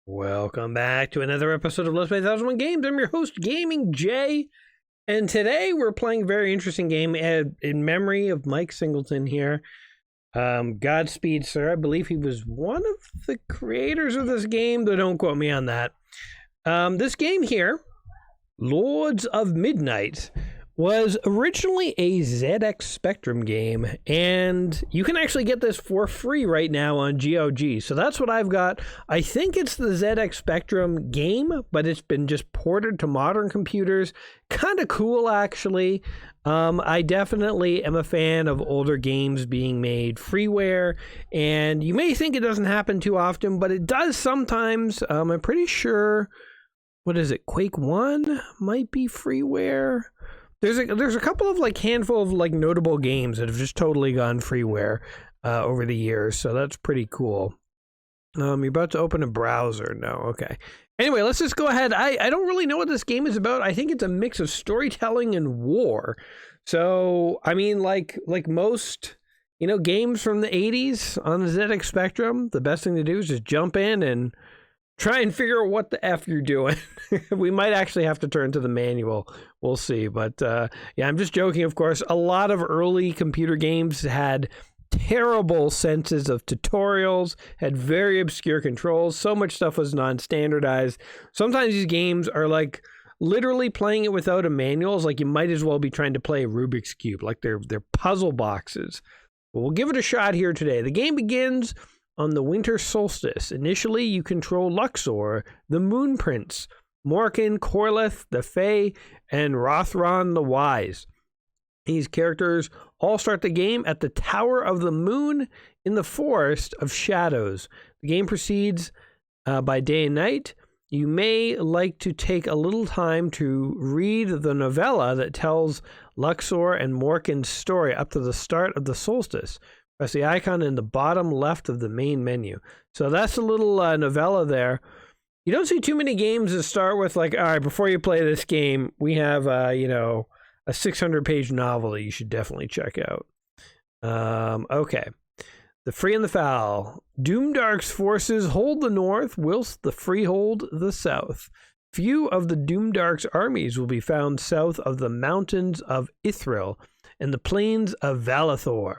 Welcome back to another episode of Let's Play 1001 Games. I'm your host, Gaming Jay, and today we're playing a very interesting game in memory of Mike Singleton here. Godspeed, sir. I believe he was one of the creators of this game, though don't quote me on that. This game here, Lords of Midnight, was originally a ZX Spectrum game, and you can actually get this for free right now on GOG. So that's what I've got. I think it's the ZX Spectrum game, but it's been just ported to modern computers. Kind of cool, actually. I definitely am a fan of older games being made freeware, and you may think it doesn't happen too often, but it does sometimes. I'm pretty sure, what is it, Quake 1 might be freeware. There's a couple of handful of notable games that have just totally gone freeware over the years, so that's pretty cool. You're about to open a browser. No, okay. Anyway, let's just go ahead. I don't really know what this game is about. I think it's a mix of storytelling and war. So, I mean, like most, games from the 80s on the ZX Spectrum, the best thing to do is just jump in and try and figure out what the F you're doing. We might actually have to turn to the manual. We'll see. But yeah, I'm just joking, of course. A lot of early computer games had terrible senses of tutorials, had very obscure controls. So much stuff was non-standardized. Sometimes these games are literally playing it without a manual. It's like you might as well be trying to play a Rubik's Cube. They're puzzle boxes. But we'll give it a shot here today. The game begins on the winter solstice. Initially, you control Luxor, the Moon Prince, Morkan, Corleth, the Fae, and Rothron the Wise. These characters all start the game at the Tower of the Moon in the Forest of Shadows. The game proceeds by day and night. You may like to take a little time to read the novella that tells Luxor and Morkan's story up to the start of the solstice. Press the icon in the bottom left of the main menu. So that's a little novella there. You don't see too many games that start with all right, before you play this game, we have a 600-page novel that you should definitely check out. Okay. The Free and the Foul. Doomdark's forces hold the north, whilst the Free hold the south. Few of the Doomdark's armies will be found south of the mountains of Ithril and the plains of Valathor.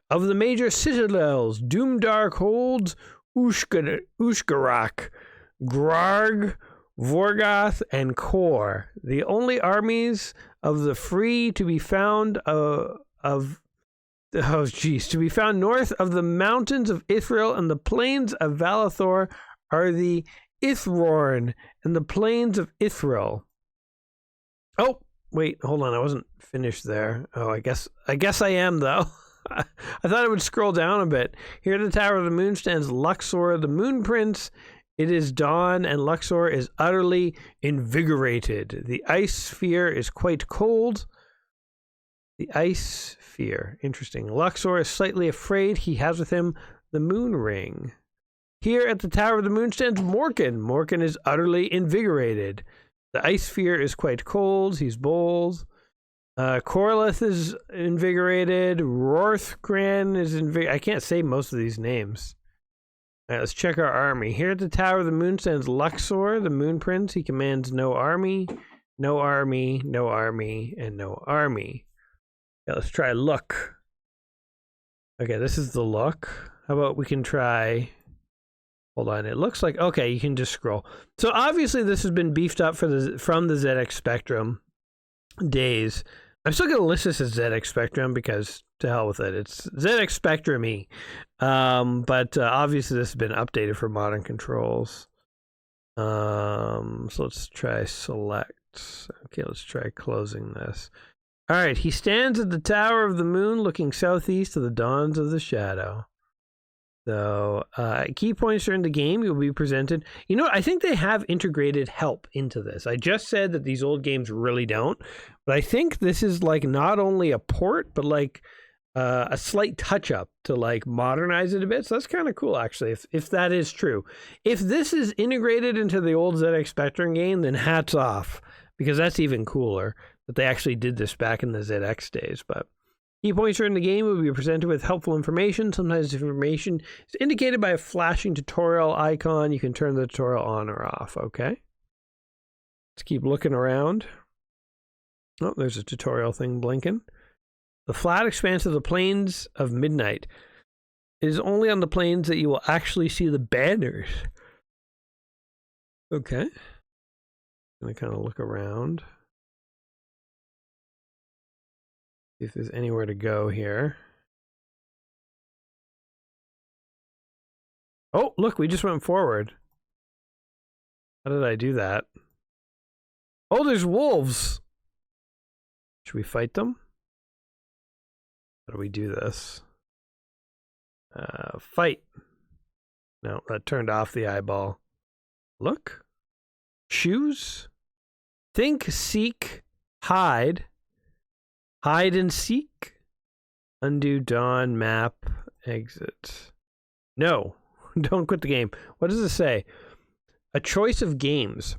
Of the major citadels, Doomdark holds Ushgarak, Grarg, Vorgoth, and Kor. The only armies of the Free to be found to be found north of the mountains of Ithril and the plains of Valathor are the Ithrorn and the plains of Ithril. Oh, wait, hold on, I wasn't finished there. Oh, I guess I am though. I thought it would scroll down a bit. Here at the Tower of the Moon stands Luxor, the Moon Prince. It is dawn, and Luxor is utterly invigorated. The ice sphere is quite cold. The ice sphere. Interesting. Luxor is slightly afraid. He has with him the moon ring. Here at the Tower of the Moon stands Morkan. Morkan is utterly invigorated. The ice sphere is quite cold. He's bold. Corleth is invigorated. Rorthgran is invigorated. I can't say most of these names. All right, let's check our army. Here at the Tower of the Moon stands Luxor, the Moon Prince. He commands no army, no army, no army, and no army. Yeah, let's try Look. Okay, this is the Look. How about we can try... Hold on, it looks like... Okay, you can just scroll. So obviously this has been beefed up from the ZX Spectrum days. I'm still going to list this as ZX Spectrum because to hell with it. It's ZX Spectrum-y. But obviously this has been updated for modern controls. So let's try select. Okay, let's try closing this. All right, he stands at the Tower of the Moon looking southeast to the dawns of the shadow. So key points during the game you'll be presented. You know, I think they have integrated help into this. I just said that these old games really don't, but I think this is like not only a port, but like a slight touch up to like modernize it a bit. So that's kind of cool, actually, if that is true. If this is integrated into the old ZX Spectrum game, then hats off, because that's even cooler. that they actually did this back in the ZX days. But key points during the game will be presented with helpful information. Sometimes the information is indicated by a flashing tutorial icon. You can turn the tutorial on or off. Okay. Let's keep looking around. Oh, there's a tutorial thing blinking. The flat expanse of the Plains of Midnight. It is only on the plains that you will actually see the banners. Okay. I'm going to kind of look around. See if there's anywhere to go here. Oh, look, we just went forward. How did I do that? Oh, there's wolves. Should we fight them? How do we do this? Fight. No, that turned off the eyeball. Look. Choose. Think, seek, hide. Hide and seek. Undo, dawn, map, exit. No, don't quit the game. What does it say? A choice of games.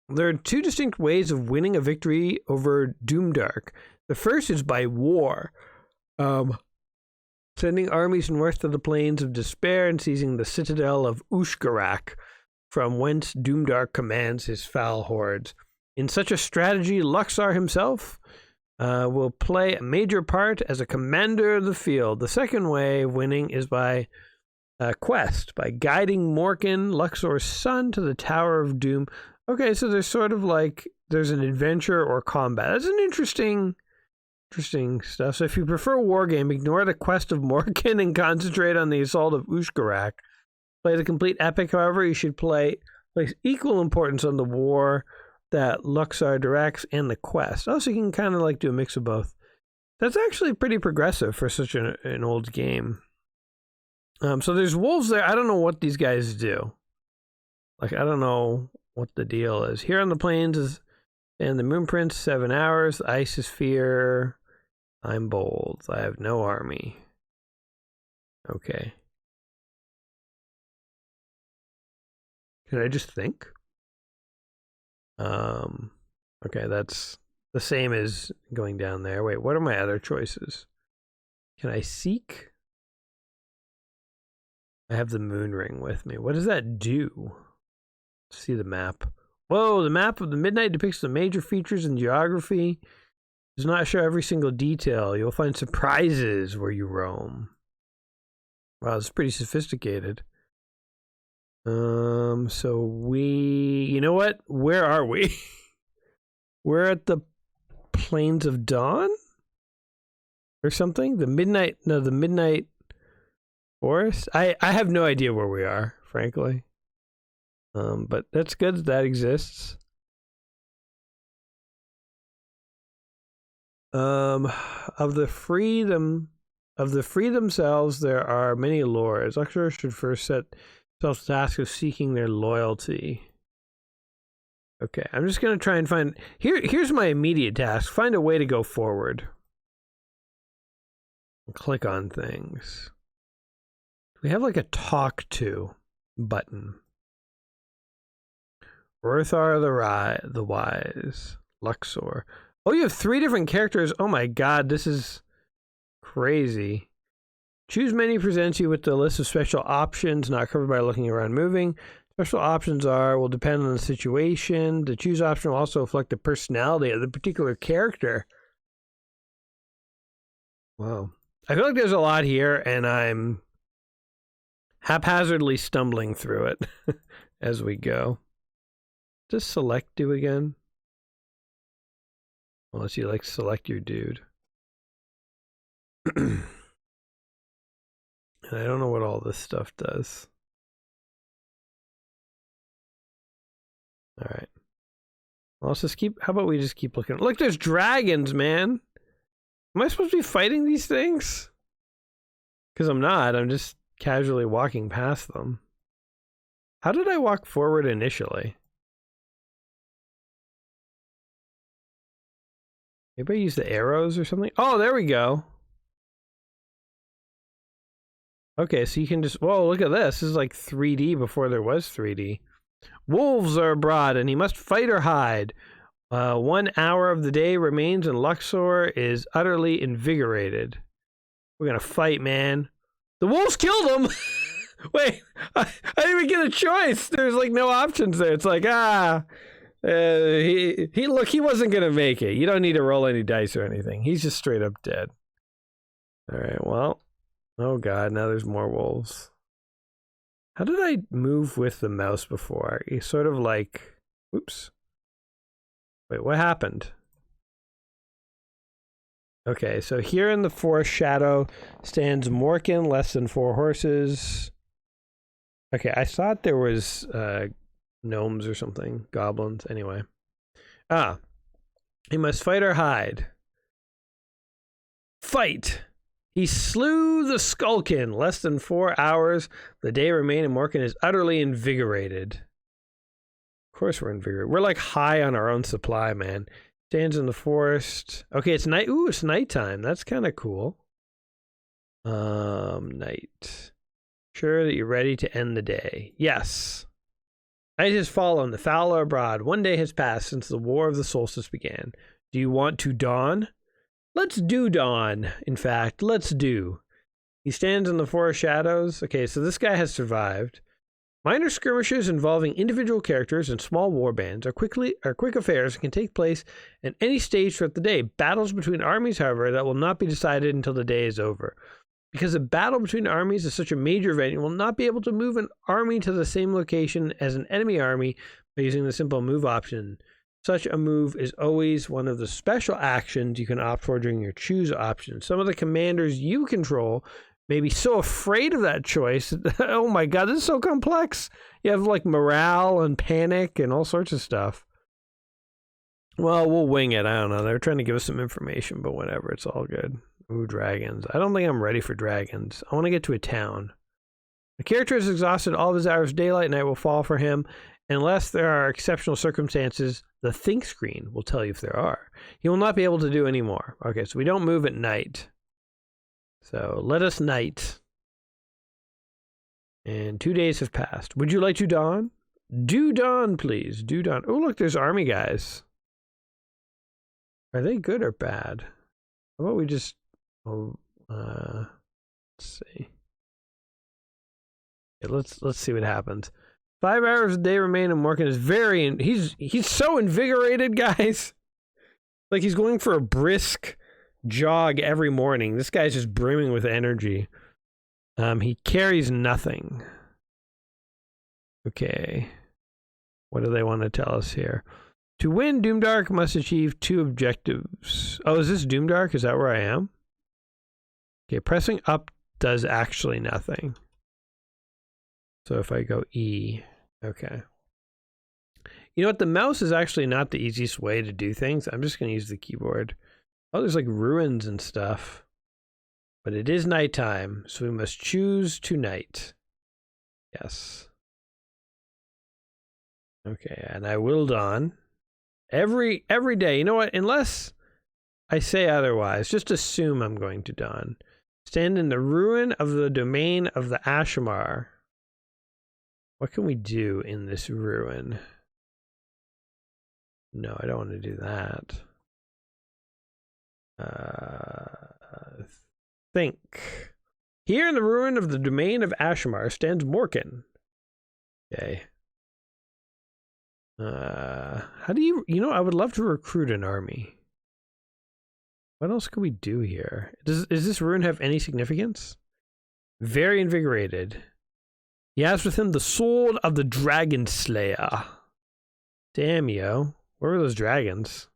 There are two distinct ways of winning a victory over Doomdark. The first is by war. Sending armies north to the Plains of Despair and seizing the citadel of Ushgarak, from whence Doomdark commands his foul hordes. In such a strategy, Luxar himself will play a major part as a commander of the field. The second way of winning is by quest, by guiding Morkan, Luxor's son, to the Tower of Doom. Okay, so there's sort of like, there's an adventure or combat. That's an interesting stuff. So if you prefer a war game, ignore the quest of Morkan and concentrate on the assault of Ushgarak. Play the complete epic, however, you should place equal importance on the war that Luxar directs and the quest. Also, you can kind of like do a mix of both. That's actually pretty progressive for such an old game. So there's wolves there. I don't know what these guys do. Like, I don't know what the deal is. Here on the plains is and the moon prince, 7 hours. The ice is fear. I'm bold. I have no army. Okay. Can I just think? Okay, that's the same as going down there. Wait, what are my other choices? Can I seek? I have the moon ring with me. What does that do? Let's see the map. Whoa, the map of the Midnight depicts the major features in geography. Does not show every single detail. You'll find surprises where you roam. Wow, it's pretty sophisticated. So you know what? Where are we? We're at the Plains of Dawn? Or something? The Midnight Forest? I have no idea where we are, frankly. But that's good that exists. Of the free themselves, there are many lures. Lecturers should first set themselves the task of seeking their loyalty. Okay, I'm just gonna try and find. Here's my immediate task: find a way to go forward. Click on things. We have like a talk to button. Rothar the Wise, Luxor. Oh, you have 3 different characters. Oh my god, this is crazy. Choose menu presents you with the list of special options not covered by looking around moving. Special options will depend on the situation. The choose option will also reflect the personality of the particular character. Wow. I feel like there's a lot here, and I'm haphazardly stumbling through it as we go. Does select do again? Unless you like select your dude. And I don't know what all this stuff does. All right. Well, let's just how about we just keep looking? Look, there's dragons, man. Am I supposed to be fighting these things? Because I'm not. I'm just casually walking past them. How did I walk forward initially? Maybe I use the arrows or something? Oh, there we go. Okay, so you can just... Whoa, look at this. This is like 3D before there was 3D. Wolves are abroad, and he must fight or hide. 1 hour of the day remains and Luxor is utterly invigorated. We're gonna fight, man. The wolves killed him! Wait, I didn't even get a choice. There's like no options there. It's like, he wasn't gonna make it. You don't need to roll any dice or anything. He's just straight up dead. All right, well, oh god, now there's more wolves. How did I move with the mouse before? He's sort of like, oops. Wait, what happened? Okay, so here in the forest shadow stands Morkin, less than 4 horses. Okay, I thought there was gnomes or something, goblins, anyway. He must fight or hide. Fight! He slew the Skulkin, less than 4 hours. The day remained and Morkin is utterly invigorated. Of course we're invigorated. We're like high on our own supply, man. Stands in the forest. Okay, it's night. Ooh, it's nighttime. That's kind of cool. Night. Sure that you're ready to end the day. Yes. Night has fallen. The fowl are abroad. 1 day has passed since the war of the solstice began. Do you want to dawn? Let's do dawn. In fact, let's do. He stands in the forest shadows. Okay, so this guy has survived. Minor skirmishes involving individual characters and small war bands are quick affairs and can take place at any stage throughout the day. Battles between armies, however, that will not be decided until the day is over. Because a battle between armies is such a major event, you will not be able to move an army to the same location as an enemy army by using the simple move option. Such a move is always one of the special actions you can opt for during your choose option. Some of the commanders you control may be so afraid of that choice. Oh my god, this is so complex. You have like morale and panic and all sorts of stuff. Well, we'll wing it. I don't know. They're trying to give us some information, but whatever. It's all good. Ooh, dragons. I don't think I'm ready for dragons. I want to get to a town. The character has exhausted all of his hours of daylight. Night will fall for him. Unless there are exceptional circumstances, the think screen will tell you if there are. He will not be able to do any more. Okay, so we don't move at night. So let us night. And 2 days have passed. Would you like to dawn? Do dawn, please. Do dawn. Oh, look, there's army guys. Are they good or bad? How about we just... let's see. Okay, let's see what happens. 5 hours a day remain and Morkin is very... He's so invigorated, guys. Like he's going for a brisk jog every morning. This guy's just brimming with energy. He carries nothing. Okay. What do they want to tell us here? To win, Doomdark must achieve 2 objectives. Oh, is this Doomdark? Is that where I am? Okay, pressing up does actually nothing. So if I go E, okay. You know what? The mouse is actually not the easiest way to do things. I'm just going to use the keyboard. Oh, there's like ruins and stuff. But it is nighttime, so we must choose to night. Yes. Okay, and I will dawn. Every day. You know what? Unless I say otherwise, just assume I'm going to dawn. Stand in the ruin of the domain of the Ashamar. What can we do in this ruin? No, I don't want to do that. Think. Here in the ruin of the domain of Ashamar stands Morkin. Okay. How do you know, I would love to recruit an army. What else could we do here? Does this ruin have any significance? Very invigorated. He has with him the sword of the Dragon Slayer. Damn, yo. Where were those dragons?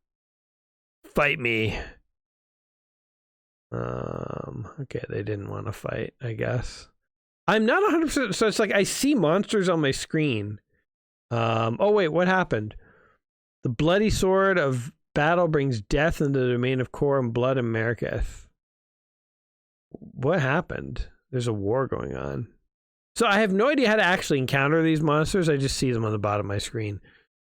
Fight me. Okay, they didn't want to fight, I guess. I'm not 100%, so it's like I see monsters on my screen. Oh wait, what happened? The bloody sword of battle brings death into the domain of Kor and blood and Mariketh. What happened? There's a war going on. So I have no idea how to actually encounter these monsters. I just see them on the bottom of my screen.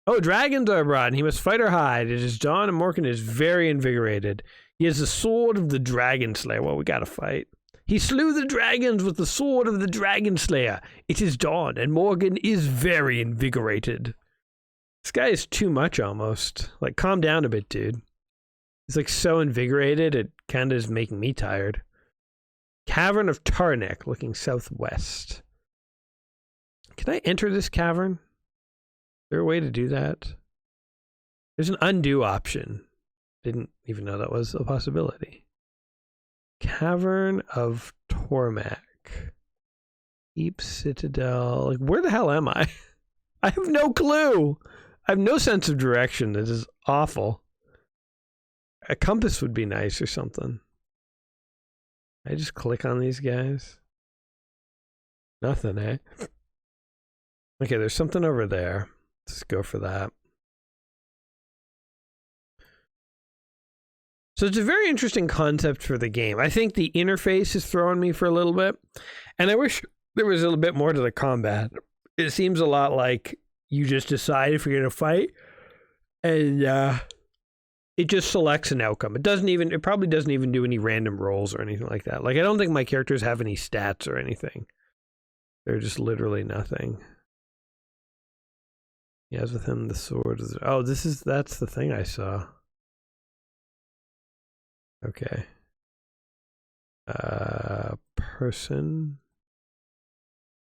Oh, dragons are abroad, and he must fight or hide. It is dawn, and Morkin is very invigorated. He has the sword of the Dragon Slayer. Well, we gotta fight. He slew the dragons with the sword of the Dragon Slayer. It is dawn, and Morgan is very invigorated. This guy is too much almost. Like, calm down a bit, dude. He's like so invigorated, it kind of is making me tired. Cavern of Tarnik, looking southwest. Can I enter this cavern? Is there a way to do that? There's an undo option. Didn't even know that was a possibility. Cavern of Tormak. Deep Citadel. Like, where the hell am I? I have no clue. I have no sense of direction. This is awful. A compass would be nice or something. I just click on these guys. Nothing, eh? Okay, there's something over there. Let's go for that. So it's a very interesting concept for the game. I think the interface is throwing me for a little bit. And I wish there was a little bit more to the combat. It seems a lot like you just decide if you're going to fight. And it just selects an outcome. It probably doesn't even do any random rolls or anything like that. Like, I don't think my characters have any stats or anything. They're just literally nothing. He has with him the sword. Oh, that's the thing I saw. Okay. Person.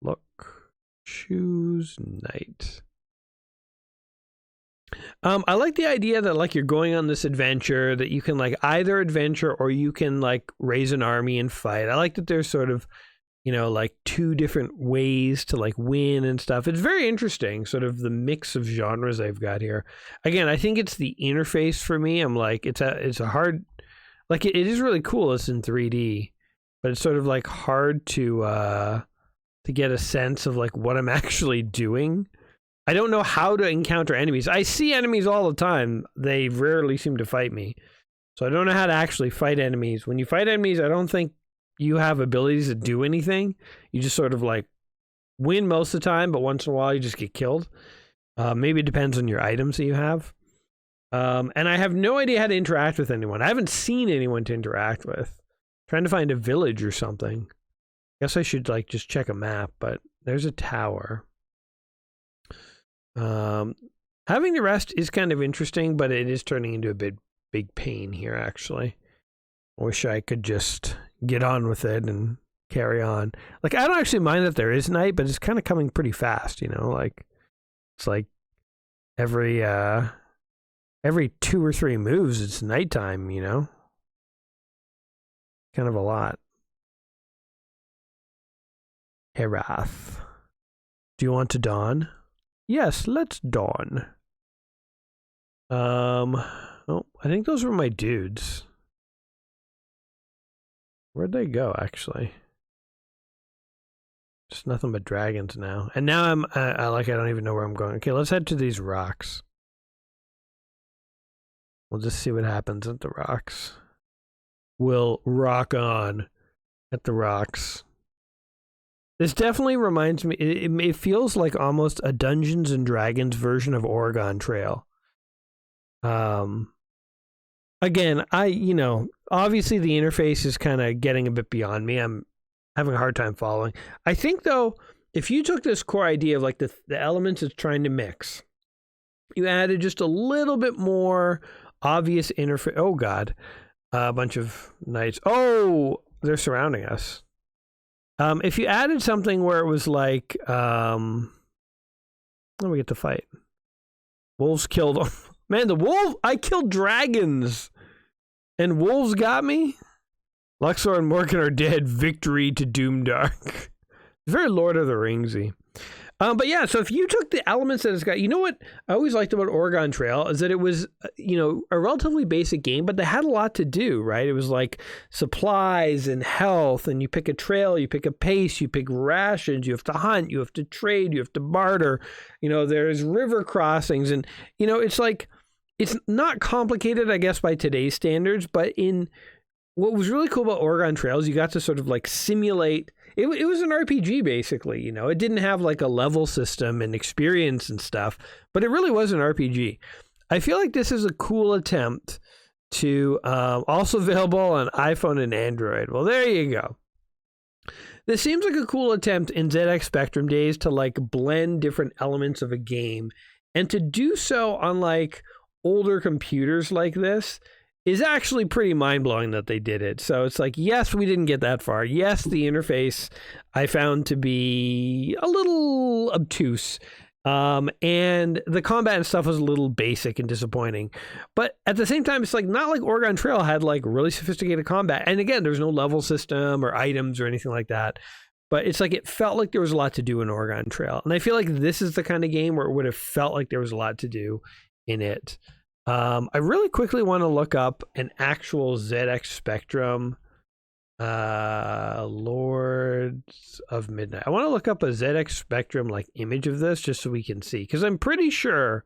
Look. Choose knight. I like the idea that, like, you're going on this adventure, that you can, like, either adventure or you can, like, raise an army and fight. I like that there's sort of, you know, like, two different ways to, like, win and stuff. It's very interesting, sort of the mix of genres I've got here. Again, I think it's the interface for me. I'm like, it's a hard, like, it is really cool. It's in 3D, but it's sort of, like, hard to get a sense of, like, what I'm actually doing. I don't know how to encounter enemies. I see enemies all the time. They rarely seem to fight me. So I don't know how to actually fight enemies. When you fight enemies, I don't think you have abilities to do anything. You just sort of like win most of the time, but once in a while you just get killed. Maybe it depends on your items that you have. And I have no idea how to interact with anyone. I haven't seen anyone to interact with. I'm trying to find a village or something. Guess I should like just check a map, but there's a tower. Having the rest is kind of interesting, but it is turning into a big pain here, actually. I wish I could just get on with it and carry on. Like, I don't actually mind that there is night, but it's kind of coming pretty fast, you know? Like, it's like every 2 or 3 moves, it's nighttime, you know? Kind of a lot. Herath. Do you want to dawn? Yes, let's dawn. Oh, I think those were my dudes. Where'd they go, actually? Just nothing but dragons now. And now I don't even know where I'm going. Okay, let's head to these rocks. We'll just see what happens at the rocks. We'll rock on at the rocks. This definitely reminds me, it feels like almost a Dungeons and Dragons version of Oregon Trail. Again, obviously the interface is kind of getting a bit beyond me. I'm having a hard time following. I think, though, if you took this core idea of like the elements it's trying to mix, you added just a little bit more obvious interface. Oh, God. A bunch of knights. Oh, they're surrounding us. If you added something where it was like, let me get the fight. Wolves killed them. Man, I killed dragons. And wolves got me? Luxor and Morgan are dead. Victory to Doomdark. Very Lord of the Ringsy. But yeah, so if you took the elements that it's got, you know what I always liked about Oregon Trail is that it was, a relatively basic game, but they had a lot to do, right? It was like supplies and health, and you pick a trail, you pick a pace, you pick rations, you have to hunt, you have to trade, you have to barter, there's river crossings, and, it's like, it's not complicated, I guess, by today's standards, but what was really cool about Oregon Trails, you got to sort of like simulate. It was an RPG, basically, It didn't have like a level system and experience and stuff, but it really was an RPG. I feel like this is a cool attempt to, also available on iPhone and Android. Well, there you go. This seems like a cool attempt in ZX Spectrum days to like blend different elements of a game And to do so on like older computers like this is actually pretty mind-blowing that they did it. So it's like, yes, we didn't get that far. Yes, the interface I found to be a little obtuse. And the combat and stuff was a little basic and disappointing. But at the same time, it's like not like Oregon Trail had like really sophisticated combat. And again, there's no level system or items or anything like that. But it's like it felt like there was a lot to do in Oregon Trail. And I feel like this is the kind of game where it would have felt like there was a lot to do in it. I really quickly want to look up an actual ZX Spectrum Lords of Midnight. I want to look up a ZX Spectrum like image of this just so we can see, because I'm pretty sure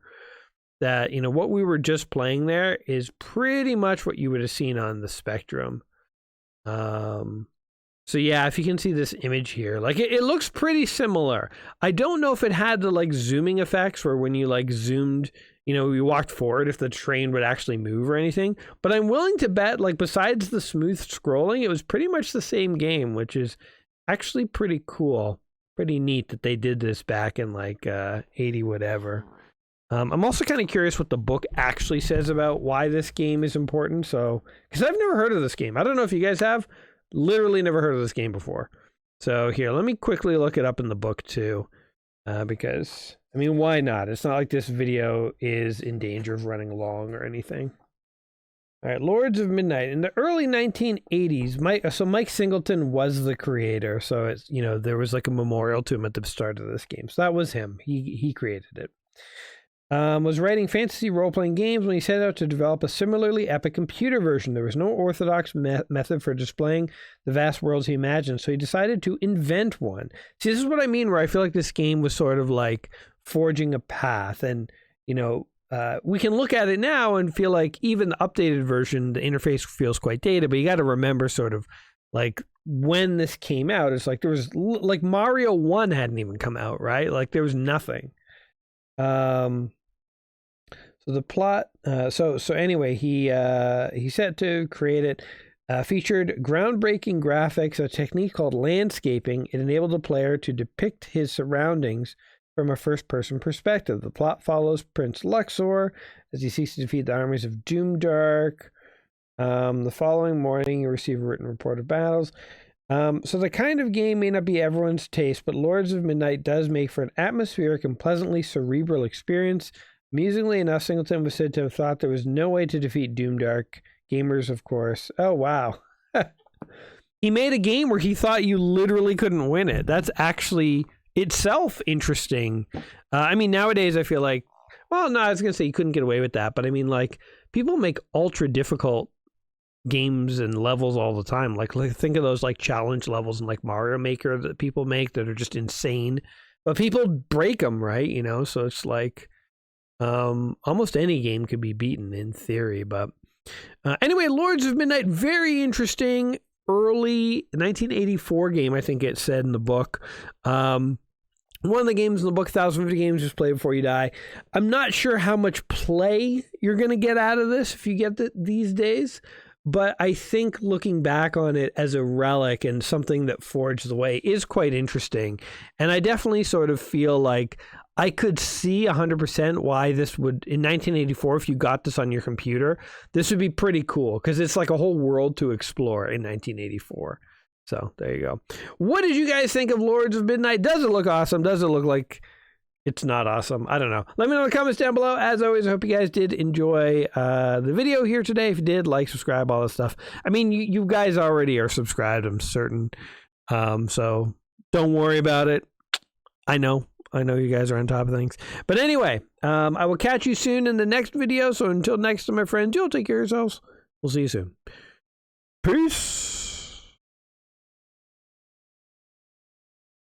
that, you know, what we were just playing there is pretty much what you would have seen on the Spectrum. So yeah, if you can see this image here, like it looks pretty similar. I don't know if it had the like zooming effects where when you like zoomed, you know, you walked forward, if the train would actually move or anything. But I'm willing to bet, like besides the smooth scrolling, it was pretty much the same game, which is actually pretty cool. Pretty neat that they did this back in like 80 whatever. I'm also kind of curious what the book actually says about why this game is important. So, because I've never heard of this game. I don't know if you guys have. Literally never heard of this game before. So here, let me quickly look it up in the book too. Because, I mean, why not? It's not like this video is in danger of running long or anything. All right, Lords of Midnight. In the early 1980s, Mike Singleton was the creator. So, it's, you know, there was like a memorial to him at the start of this game. So that was him. He created it. Was writing fantasy role-playing games when he set out to develop a similarly epic computer version. There was no orthodox method for displaying the vast worlds he imagined, so he decided to invent one. See, this is what I mean, where I feel like this game was sort of like forging a path. And, you know, we can look at it now and feel like even the updated version, the interface feels quite dated, but you got to remember sort of like when this came out, it's like there was, like Mario 1 hadn't even come out, right? Like there was nothing. So the plot, so anyway, he set to create it, featured groundbreaking graphics, a technique called landscaping. It enabled the player to depict his surroundings from a first-person perspective. The plot follows Prince Luxor as he seeks to defeat the armies of Doomdark. The following morning, you receive a written report of battles. So the kind of game may not be everyone's taste, but Lords of Midnight does make for an atmospheric and pleasantly cerebral experience. Amusingly enough, Singleton was said to have thought there was no way to defeat Doomdark. Gamers, of course. Oh, wow. He made a game where he thought you literally couldn't win it. That's actually itself interesting. I mean, nowadays I feel like, well, no, I was going to say you couldn't get away with that, but I mean, like, people make ultra difficult games and levels all the time. Like think of those like challenge levels in like Mario Maker that people make that are just insane, but people break them, right? You know, so it's like almost any game could be beaten in theory. But anyway, Lords of Midnight, very interesting early 1984 game, I think it said in the book. One of the games in the book, 1,050 games, just play before you die. I'm not sure how much play you're going to get out of this if you get it these days. But I think looking back on it as a relic and something that forged the way is quite interesting. And I definitely sort of feel like I could see 100% why this would, in 1984, if you got this on your computer, this would be pretty cool because it's like a whole world to explore in 1984. So there you go. What did you guys think of Lords of Midnight? Does it look awesome? Does it look like it's not awesome? I don't know. Let me know in the comments down below. As always, I hope you guys did enjoy the video here today. If you did, like, subscribe, all that stuff. I mean, you guys already are subscribed, I'm certain. So don't worry about it. I know you guys are on top of things. But anyway, I will catch you soon in the next video. So until next time, my friends, you'll take care of yourselves. We'll see you soon. Peace.